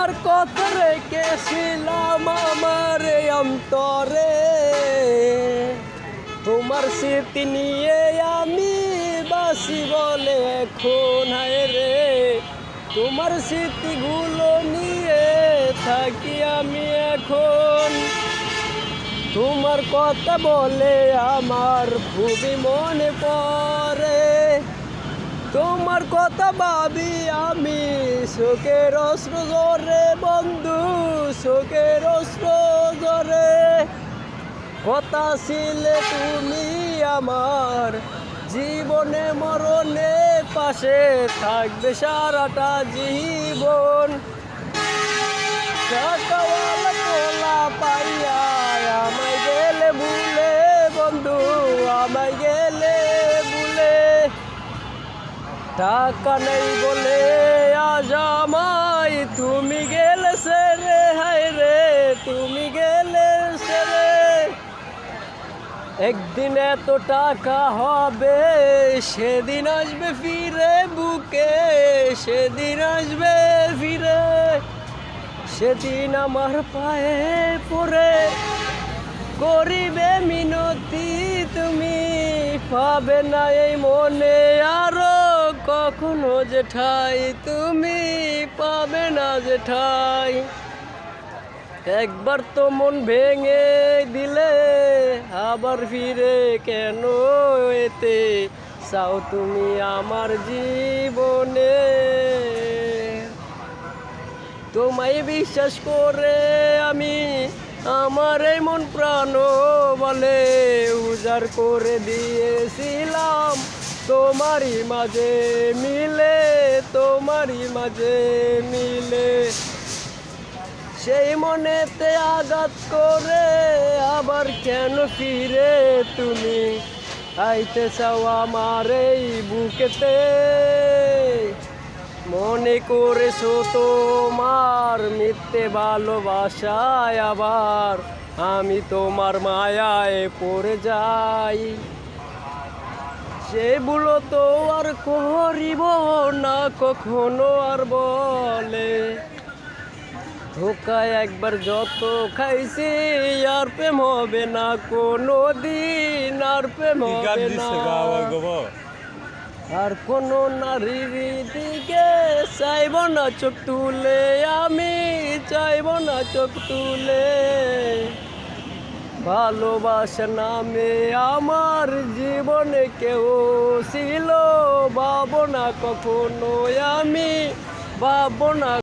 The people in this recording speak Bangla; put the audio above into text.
তোমার কথা রেখেছিলাম আমার অন্তরে, তোমার স্মৃতি নিয়ে আমি বাসি বলে এখন হায় রে, তোমার স্মৃতিগুলো নিয়ে থাকি আমি এখন। তোমার কথা বলে আমার খুবই মনে পড়ে, তোমার কথা ভাবি আমি শোকের অস্ত্র ঝরে বন্ধু, শোকের অস্ত্র ঝরে। কথা ছিলে তুমি আমার জীবনে মরণে পাশে থাকবে সারাটা জীবন। টাকাওয়ালা পোলা পাইয়া আমায় গেলে ভুলে বন্ধু, আমায় গেলে ভুলে। টাকা নেই বলে আজ আমায় তুমি গেলে সেরে, হায় রে তুমি গেলে সেরে। একদিন এত টাকা হবে সেদিন আসবে ফিরে বুকে, সেদিন আসবে ফিরে। সেদিন আমার পায়ে পড়ে করিবে মিনতি তুমি, পাবে না এই মনে আরো কখনো যে ঠাই, তুমি পাবে না যে ঠাই। একবার তো মন ভেঙে দিলে আবার ফিরে কেন এতে চাও তুমি আমার জীবনে। তোমায় বিশ্বাস করে আমি আমার এই মন প্রাণ বলে উজাড় করে দিয়েছিলাম তোমারই মাঝে মিলে, তোমারই মাঝে মিলে। সেই মনেতে আঘাত করে আবার কেন ফিরে তুমি আইতে চাও আমার এই বুকেতে। মনে করেছো তোমার মিথ্যে ভালোবাসায় আবার আমি তোমার মায়ায় পড়ে যাই। সেগুলো তো আর করিব না কখনো আর বলে, ধোকায় একবার যত খাইছি আর প্রেম হবে না কোনো দিন, আর প্রেম হবে না। আর কোনো নারীর দিকে চাইব না চোখ তুলে, আমি চাইব না চোখ তুলে। ভালোবাসা নামে আমার জীবনে কেউ ছিল ভাবো না কখনো, আমি ভাবো না।